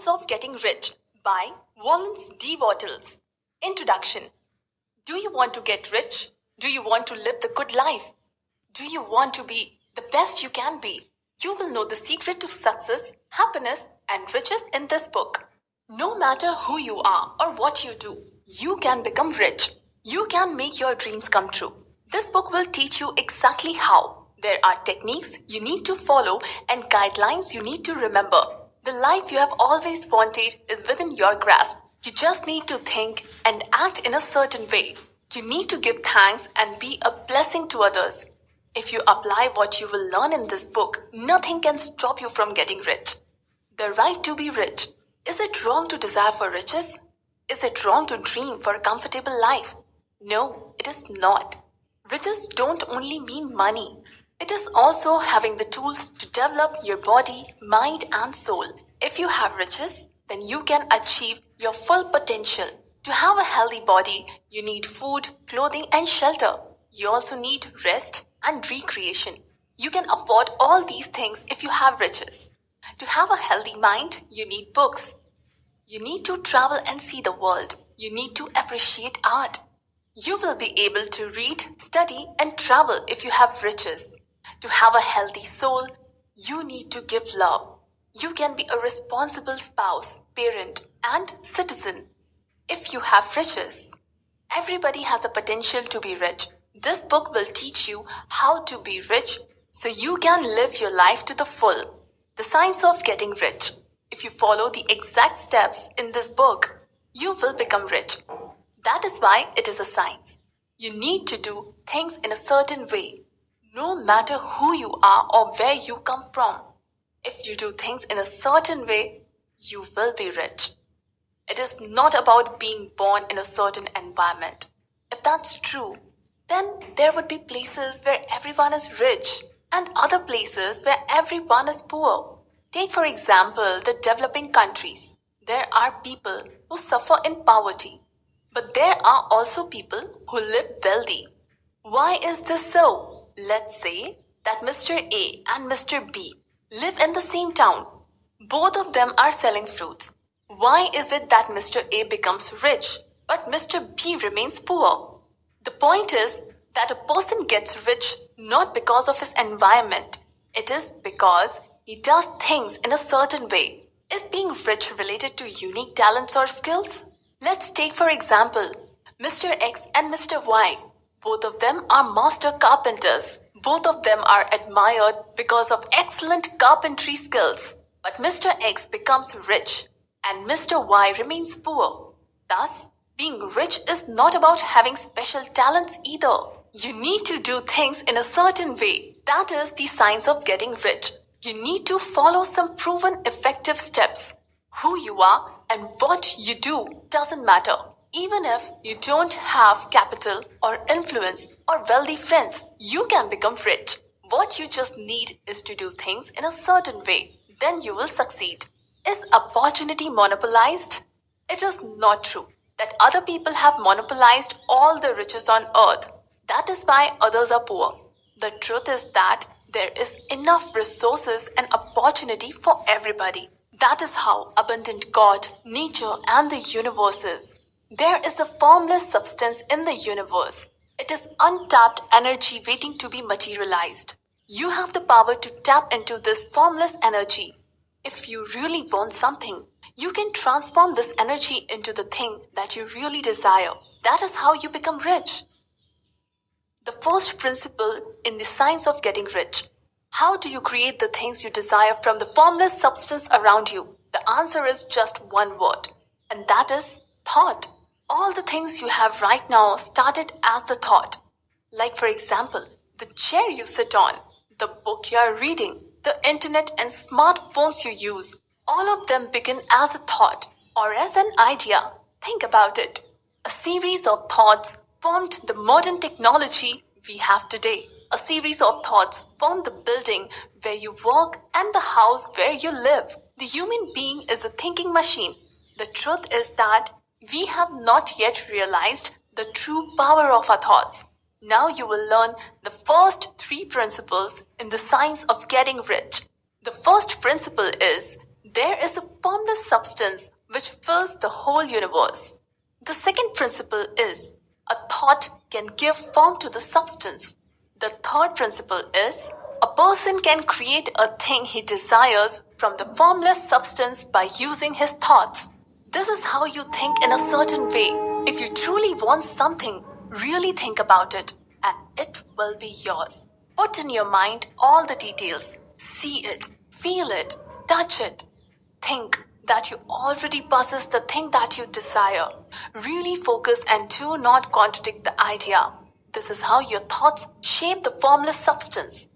Science of Getting Rich by Wallace D. Wattles. Introduction. Do you want to get rich? Do you want to live the good life? Do you want to be the best you can be? You will know the secret to success, happiness, and riches in this book. No matter who you are or what you do, you can become rich. You can make your dreams come true. This book will teach you exactly how. There are techniques you need to follow and guidelines you need to remember. The life you have always wanted is within your grasp. You just need to think and act in a certain way. You need to give thanks and be a blessing to others. If you apply what you will learn in this book, nothing can stop you from getting rich. The right to be rich. Is it wrong to desire for riches? Is it wrong to dream for a comfortable life? No, it is not. Riches don't only mean money. It is also having the tools to develop your body, mind, and soul. If you have riches, then you can achieve your full potential. To have a healthy body, you need food, clothing, and shelter. You also need rest and recreation. You can afford all these things if you have riches. To have a healthy mind, you need books. You need to travel and see the world. You need to appreciate art. You will be able to read, study, and travel if you have riches. To have a healthy soul, you need to give love. You can be a responsible spouse, parent, and citizen if you have riches. Everybody has a potential to be rich. This book will teach you how to be rich so you can live your life to the full. The Science of Getting Rich. If you follow the exact steps in this book, you will become rich. That is why it is a science. You need to do things in a certain way, no matter who you are or where you come from. If you do things in a certain way, you will be rich. It is not about being born in a certain environment. If that's true, then there would be places where everyone is rich and other places where everyone is poor. Take for example the developing countries. There are people who suffer in poverty, but there are also people who live wealthy. Why is this so? Let's say that Mr. A and Mr. B live in the same town. Both of them are selling fruits. Why is it that Mr. A becomes rich, but Mr. B remains poor? The point is that a person gets rich not because of his environment. It is because he does things in a certain way. Is being rich related to unique talents or skills? Let's take for example, Mr. X and Mr. Y. Both of them are master carpenters. Both of them are admired because of excellent carpentry skills. But Mr. X becomes rich and Mr. Y remains poor. Thus, being rich is not about having special talents either. You need to do things in a certain way. That is the science of getting rich. You need to follow some proven effective steps. Who you are and what you do doesn't matter. Even if you don't have capital or influence or wealthy friends, you can become rich. What you just need is to do things in a certain way. Then you will succeed. Is opportunity monopolized? It is not true that other people have monopolized all the riches on earth. That is why others are poor. The truth is that there is enough resources and opportunity for everybody. That is how abundant God, nature, and the universe is. There is a formless substance in the universe. It is untapped energy waiting to be materialized. You have the power to tap into this formless energy. If you really want something, you can transform this energy into the thing that you really desire. That is how you become rich. The first principle in the science of getting rich. How do you create the things you desire from the formless substance around you? The answer is just one word, and that is thought. All the things you have right now started as the thought. Like for example, the chair you sit on, the book you are reading, the internet and smartphones you use. All of them begin as a thought or as an idea. Think about it. A series of thoughts formed the modern technology we have today. A series of thoughts formed the building where you work and the house where you live. The human being is a thinking machine. The truth is that we have not yet realized the true power of our thoughts. Now you will learn the first 3 principles in the science of getting rich. The first principle is There is a formless substance which fills the whole universe. The second principle is a thought can give form to the substance. The third principle is a person can create a thing he desires from the formless substance by using his thoughts. This is how you think in a certain way. If you truly want something, really think about it and it will be yours. Put in your mind all the details. See it, feel it, touch it. Think that you already possess the thing that you desire. Really focus and do not contradict the idea. This is how your thoughts shape the formless substance.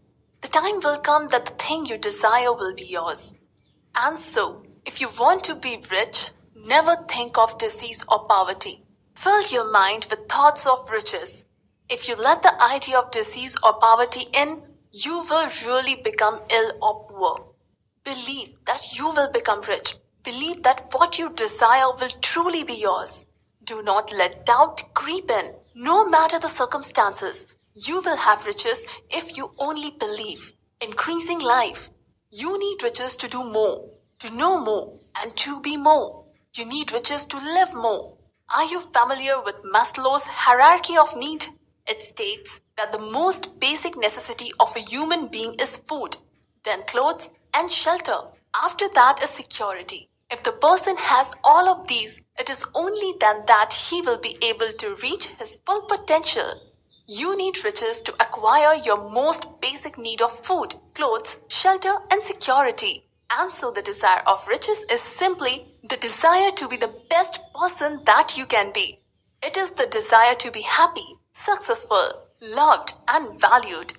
The time will come that the thing you desire will be yours. And so, if you want to be rich, never think of disease or poverty. Fill your mind with thoughts of riches. If you let the idea of disease or poverty in, you will really become ill or poor. Believe that you will become rich. Believe that what you desire will truly be yours. Do not let doubt creep in. No matter the circumstances, you will have riches if you only believe. Increasing life. You need riches to do more, to know more, and to be more. You need riches to live more. Are you familiar with Maslow's hierarchy of need? It states that the most basic necessity of a human being is food, then clothes and shelter. After that is security. If the person has all of these, it is only then that he will be able to reach his full potential. You need riches to acquire your most basic need of food, clothes, shelter, and security. And so the desire of riches is simply the desire to be the best person that you can be. It is the desire to be happy, successful, loved, and valued.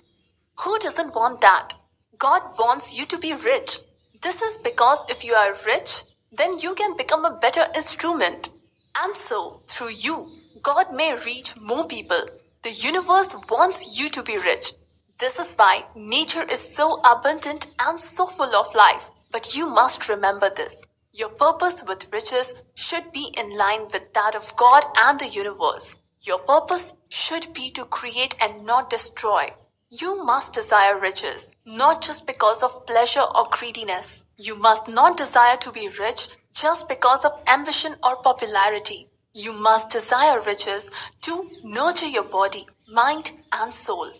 Who doesn't want that? God wants you to be rich. This is because if you are rich, then you can become a better instrument. And so, through you, God may reach more people. The universe wants you to be rich. This is why nature is so abundant and so full of life. But you must remember this. Your purpose with riches should be in line with that of God and the universe. Your purpose should be to create and not destroy. You must desire riches, not just because of pleasure or greediness. You must not desire to be rich just because of ambition or popularity. You must desire riches to nurture your body, mind, and soul.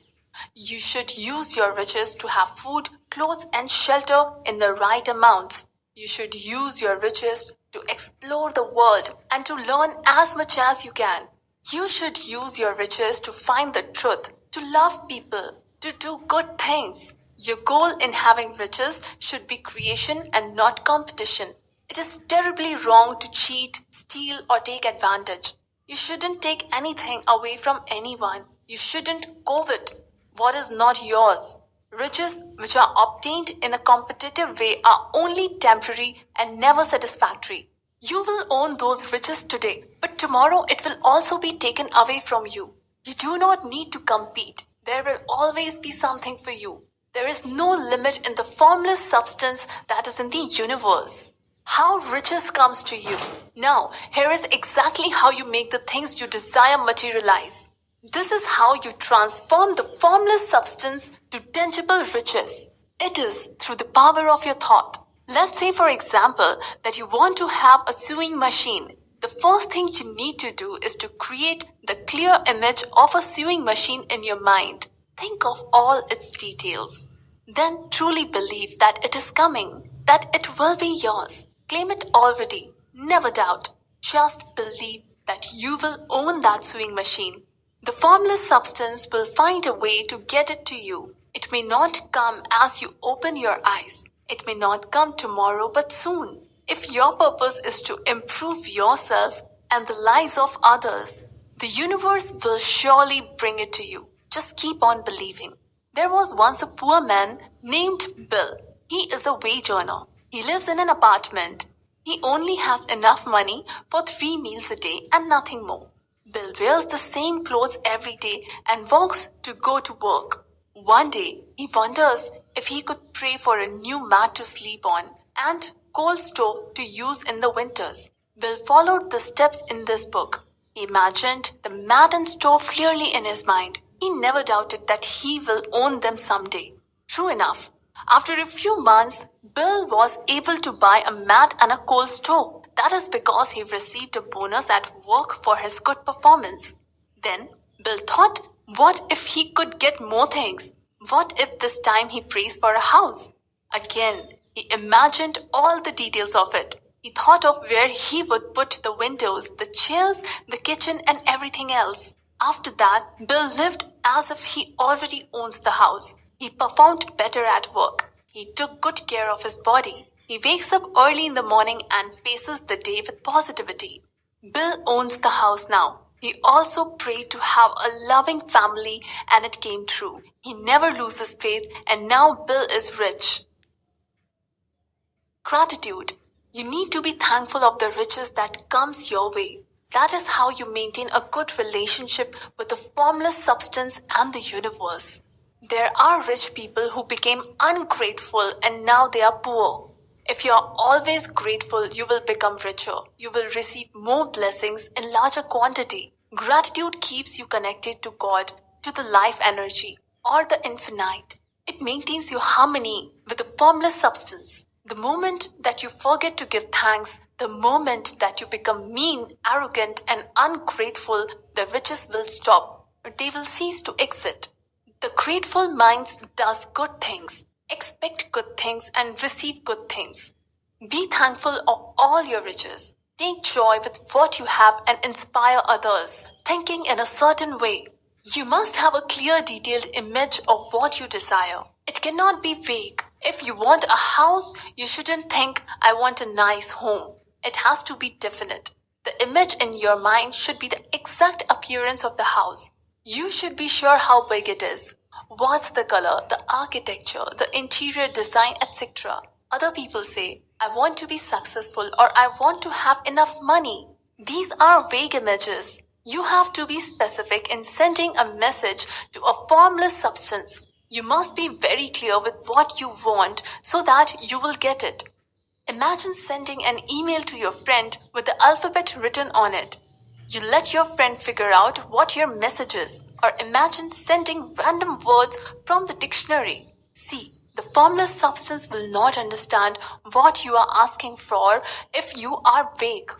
You should use your riches to have food, clothes, and shelter in the right amounts. You should use your riches to explore the world and to learn as much as you can. You should use your riches to find the truth, to love people, to do good things. Your goal in having riches should be creation and not competition. It is terribly wrong to cheat, steal, or take advantage. You shouldn't take anything away from anyone. You shouldn't covet what is not yours. Riches which are obtained in a competitive way are only temporary and never satisfactory. You will own those riches today, but tomorrow it will also be taken away from you. You do not need to compete. There will always be something for you. There is no limit in the formless substance that is in the universe. How riches comes to you. Now, here is exactly how you make the things you desire materialize. This is how you transform the formless substance to tangible riches. It is through the power of your thought. Let's say, for example, that you want to have a sewing machine. The first thing you need to do is to create the clear image of a sewing machine in your mind. Think of all its details. Then truly believe that it is coming, that it will be yours. Claim it already. Never doubt. Just believe that you will own that sewing machine. The formless substance will find a way to get it to you. It may not come as you open your eyes. It may not come tomorrow, but soon. If your purpose is to improve yourself and the lives of others, the universe will surely bring it to you. Just keep on believing. There was once a poor man named Bill. He is a wage earner. He lives in an apartment. He only has enough money for 3 meals a day and nothing more. Bill wears the same clothes every day and walks to go to work. One day, he wonders if he could pray for a new mat to sleep on and coal stove to use in the winters. Bill followed the steps in this book. He imagined the mat and stove clearly in his mind. He never doubted that he will own them someday. True enough, After a few months, Bill was able to buy a mat and a coal stove. That is because he received a bonus at work for his good performance. Then, Bill thought, what if he could get more things? What if this time he prays for a house? Again, he imagined all the details of it. He thought of where he would put the windows, the chairs, the kitchen, and everything else. After that, Bill lived as if he already owns the house. He performed better at work. He took good care of his body. He wakes up early in the morning and faces the day with positivity. Bill owns the house now. He also prayed to have a loving family and it came true. He never loses faith and now Bill is rich. Gratitude. You need to be thankful of the riches that comes your way. That is how you maintain a good relationship with the formless substance and the universe. There are rich people who became ungrateful and now they are poor. If you are always grateful, you will become richer. You will receive more blessings in larger quantity. Gratitude keeps you connected to God, to the life energy, or the infinite. It maintains your harmony with the formless substance. The moment that you forget to give thanks, the moment that you become mean, arrogant, and ungrateful, the riches will stop. They will cease to exist. The grateful mind does good things, expect good things, and receive good things. Be thankful of all your riches. Take joy with what you have and inspire others, thinking in a certain way. You must have a clear, detailed image of what you desire. It cannot be vague. If you want a house, you shouldn't think, I want a nice home. It has to be definite. The image in your mind should be the exact appearance of the house. You should be sure how big it is. What's the color, the architecture, the interior design, etc. Other people say, I want to be successful or I want to have enough money. These are vague images. You have to be specific in sending a message to a formless substance. You must be very clear with what you want so that you will get it. Imagine sending an email to your friend with the alphabet written on it. You let your friend figure out what your message is, or imagine sending random words from the dictionary. See, the formless substance will not understand what you are asking for if you are vague.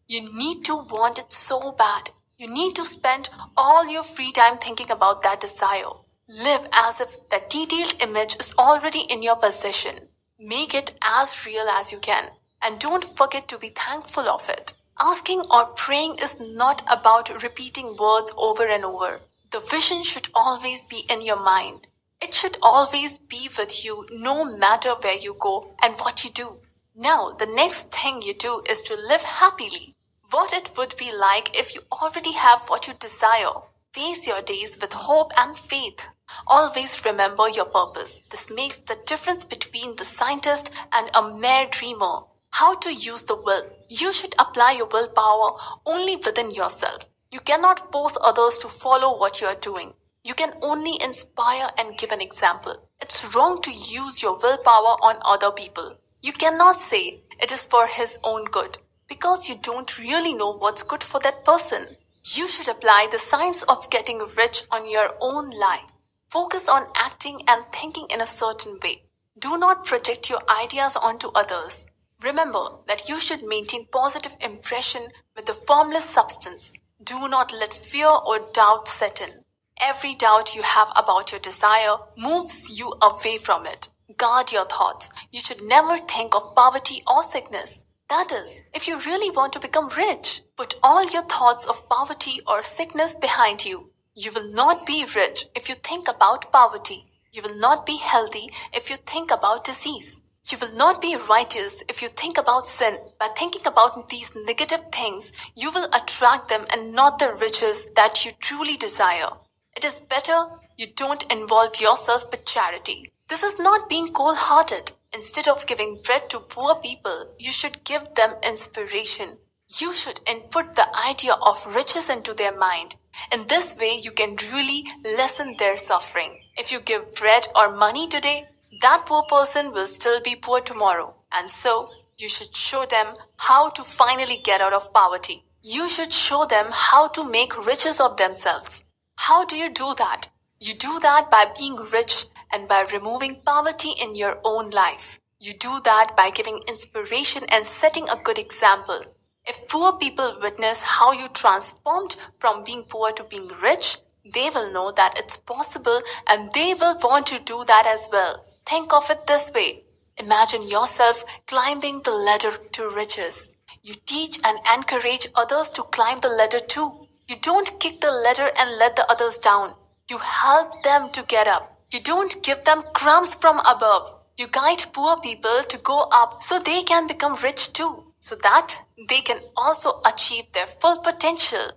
You need to want it so bad. You need to spend all your free time thinking about that desire. Live as if that detailed image is already in your possession. Make it as real as you can. And don't forget to be thankful of it. Asking or praying is not about repeating words over and over. The vision should always be in your mind. It should always be with you no matter where you go and what you do. Now, the next thing you do is to live happily. What it would be like if you already have what you desire. Face your days with hope and faith. Always remember your purpose. This makes the difference between the scientist and a mere dreamer. How to use the will. You should apply your willpower only within yourself. You cannot force others to follow what you are doing. You can only inspire and give an example. It's wrong to use your willpower on other people. You cannot say it is for his own good because you don't really know what's good for that person. You should apply the science of getting rich on your own life. Focus on acting and thinking in a certain way. Do not project your ideas onto others. Remember that you should maintain positive impression with the formless substance. Do not let fear or doubt set in. Every doubt you have about your desire moves you away from it. Guard your thoughts. You should never think of poverty or sickness. That is, if you really want to become rich, put all your thoughts of poverty or sickness behind you. You will not be rich if you think about poverty. You will not be healthy if you think about disease. You will not be righteous if you think about sin. By thinking about these negative things, you will attract them and not the riches that you truly desire. It is better you don't involve yourself with charity. This is not being cold-hearted. Instead of giving bread to poor people, you should give them inspiration. You should input the idea of riches into their mind. In this way, you can really lessen their suffering. If you give bread or money today, that poor person will still be poor tomorrow. And so, you should show them how to finally get out of poverty. You should show them how to make riches of themselves. How do you do that? You do that by being rich and by removing poverty in your own life. You do that by giving inspiration and setting a good example. If poor people witness how you transformed from being poor to being rich, they will know that it's possible and they will want to do that as well. Think of it this way. Imagine yourself climbing the ladder to riches. You teach and encourage others to climb the ladder too. You don't kick the ladder and let the others down. You help them to get up. You don't give them crumbs from above. You guide poor people to go up so they can become rich too, so that they can also achieve their full potential.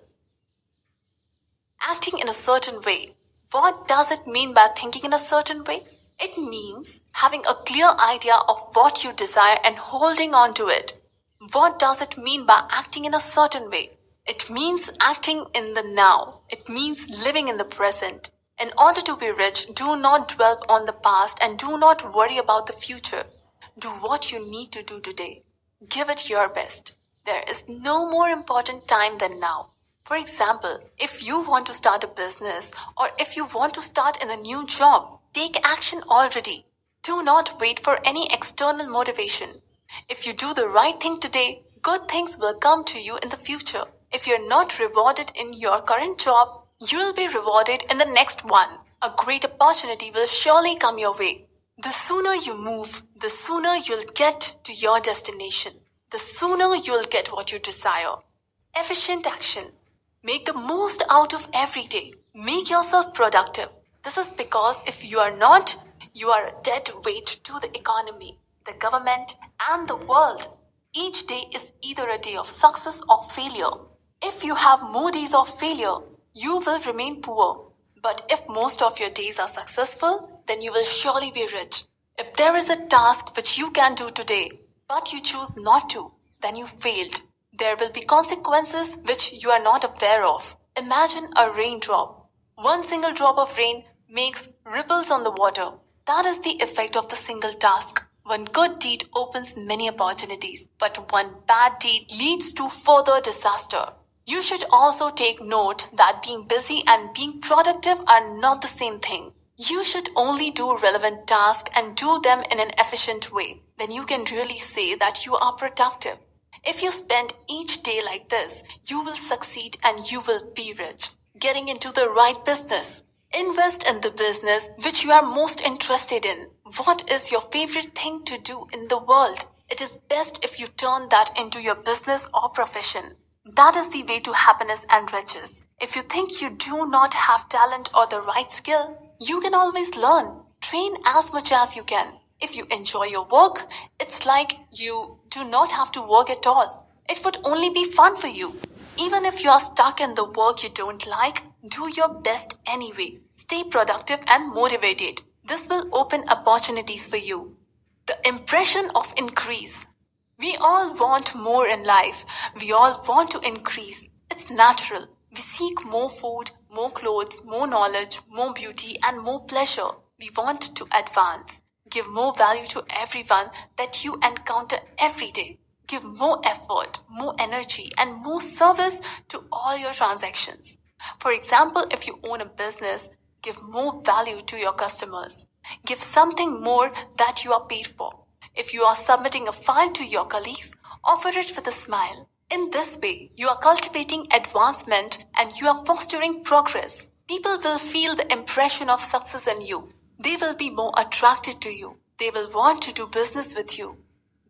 Acting in a certain way. What does it mean by thinking in a certain way? It means having a clear idea of what you desire and holding on to it. What does it mean by acting in a certain way? It means acting in the now. It means living in the present. In order to be rich, do not dwell on the past and do not worry about the future. Do what you need to do today. Give it your best. There is no more important time than now. For example, if you want to start a business or if you want to start in a new job, take action already. Do not wait for any external motivation. If you do the right thing today, good things will come to you in the future. If you're not rewarded in your current job, you will be rewarded in the next one. A great opportunity will surely come your way. The sooner you move, the sooner you'll get to your destination. The sooner you'll get what you desire. Efficient action. Make the most out of every day. Make yourself productive. This is because if you are not, you are a dead weight to the economy, the government, and the world. Each day is either a day of success or failure. If you have more days of failure, you will remain poor. But if most of your days are successful, then you will surely be rich. If there is a task which you can do today, but you choose not to, then you failed. There will be consequences which you are not aware of. Imagine a raindrop. One single drop of rain makes ripples on the water. That is the effect of the single task. One good deed opens many opportunities, but one bad deed leads to further disaster. You should also take note that being busy and being productive are not the same thing. You should only do relevant tasks and do them in an efficient way. Then you can really say that you are productive. If you spend each day like this, you will succeed and you will be rich. Getting into the right business. Invest in the business which you are most interested in. What is your favorite thing to do in the world? It is best if you turn that into your business or profession. That is the way to happiness and riches. If you think you do not have talent or the right skill, you can always learn. Train as much as you can. If you enjoy your work, it's like you do not have to work at all. It would only be fun for you. Even if you are stuck in the work you don't like, do your best anyway. Stay productive and motivated. This will open opportunities for you. The impression of increase. We all want more in life. We all want to increase. It's natural. We seek more food, more clothes, more knowledge, more beauty, and more pleasure. We want to advance. Give more value to everyone that you encounter every day. Give more effort, more energy, and more service to all your transactions. For example, if you own a business, give more value to your customers. Give something more that you are paid for. If you are submitting a file to your colleagues, offer it with a smile. In this way, you are cultivating advancement and you are fostering progress. People will feel the impression of success in you. They will be more attracted to you. They will want to do business with you.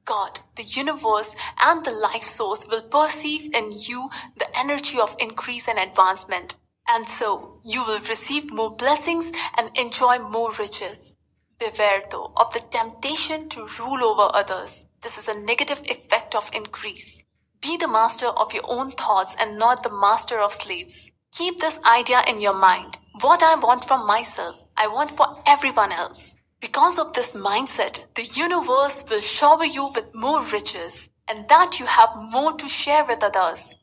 God, the universe, and the life source will perceive in you the energy of increase and advancement. And so, you will receive more blessings and enjoy more riches. Beware, though, of the temptation to rule over others. This is a negative effect of increase. Be the master of your own thoughts and not the master of slaves. Keep this idea in your mind. What I want from myself, I want for everyone else. Because of this mindset, the universe will shower you with more riches, and that you have more to share with others.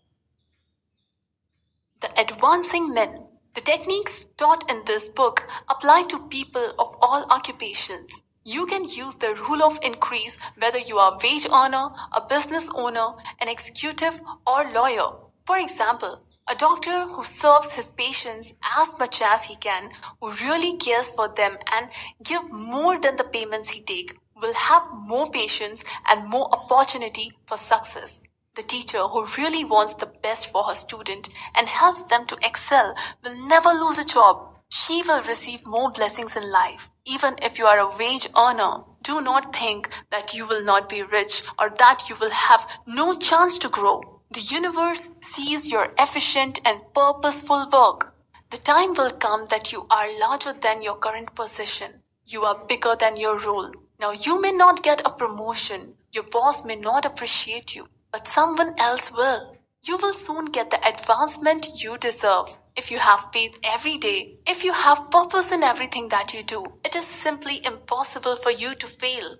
The advancing men. The techniques taught in this book apply to people of all occupations. You can use the rule of increase whether you are a wage earner, a business owner, an executive, or lawyer. For example, A doctor who serves his patients as much as he can, who really cares for them and give more than the payments he take, will have more patients and more opportunity for success. The teacher who really wants the best for her student and helps them to excel will never lose a job. She will receive more blessings in life. Even if you are a wage earner, do not think that you will not be rich or that you will have no chance to grow. The universe sees your efficient and purposeful work. The time will come that you are larger than your current position. You are bigger than your role. Now, you may not get a promotion, your boss may not appreciate you, but someone else will. You will soon get the advancement you deserve. If you have faith every day, if you have purpose in everything that you do, it is simply impossible for you to fail.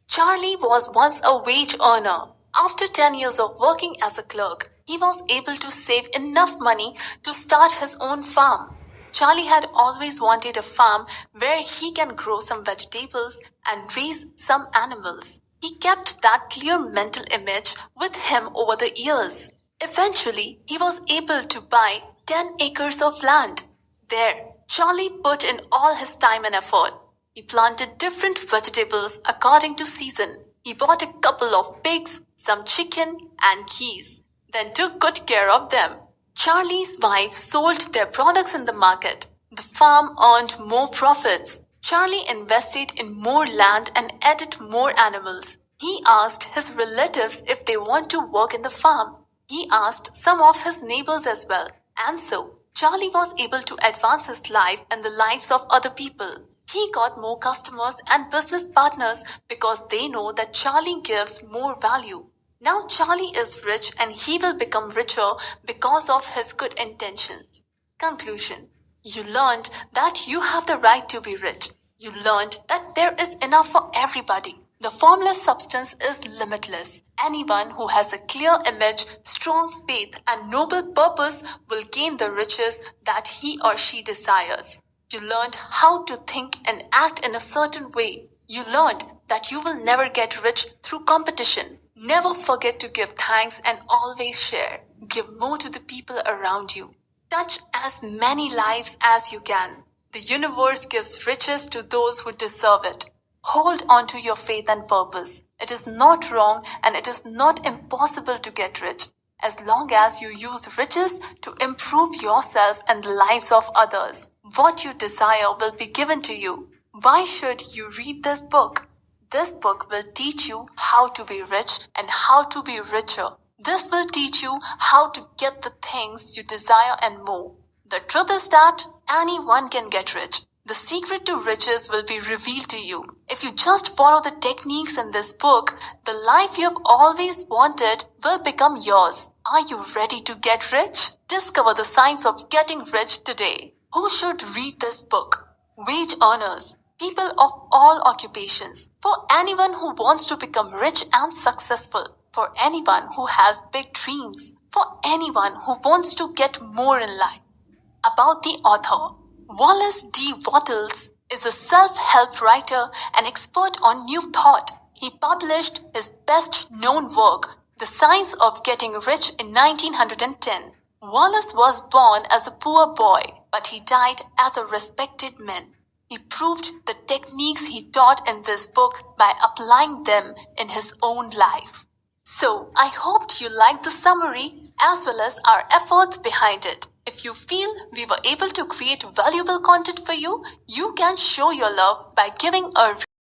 Charlie was once a wage earner. After 10 years of working as a clerk, he was able to save enough money to start his own farm. Charlie had always wanted a farm where he can grow some vegetables and raise some animals. He kept that clear mental image with him over the years. Eventually, he was able to buy 10 acres of land. There, Charlie put in all his time and effort. He planted different vegetables according to season. He bought a couple of pigs, some chicken, and geese, then took good care of them. Charlie's wife sold their products in the market. The farm earned more profits. Charlie invested in more land and added more animals. He asked his relatives if they want to work in the farm. He asked some of his neighbors as well. And so, Charlie was able to advance his life and the lives of other people. He got more customers and business partners because they know that Charlie gives more value. Now Charlie is rich and he will become richer because of his good intentions. Conclusion. You learned that you have the right to be rich. You learned that there is enough for everybody. The formless substance is limitless. Anyone who has a clear image, strong faith, and noble purpose will gain the riches that he or she desires. You learned how to think and act in a certain way. You learned that you will never get rich through competition. Never forget to give thanks and always share. Give more to the people around you. Touch as many lives as you can. The universe gives riches to those who deserve it. Hold on to your faith and purpose. It is not wrong and it is not impossible to get rich. As long as you use riches to improve yourself and the lives of others, what you desire will be given to you. Why should you read this book? This book will teach you how to be rich and how to be richer. This will teach you how to get the things you desire and more. The truth is that anyone can get rich. The secret to riches will be revealed to you. If you just follow the techniques in this book, the life you have always wanted will become yours. Are you ready to get rich? Discover the science of getting rich today. Who should read this book? Wage earners, people of all occupations, for anyone who wants to become rich and successful, for anyone who has big dreams, for anyone who wants to get more in life. About the author, Wallace D. Wattles is a self-help writer and expert on New Thought. He published his best-known work, The Science of Getting Rich, in 1910. Wallace was born as a poor boy, but he died as a respected man. He proved the techniques he taught in this book by applying them in his own life. So, I hoped you liked the summary as well as our efforts behind it. If you feel we were able to create valuable content for you, you can show your love by giving a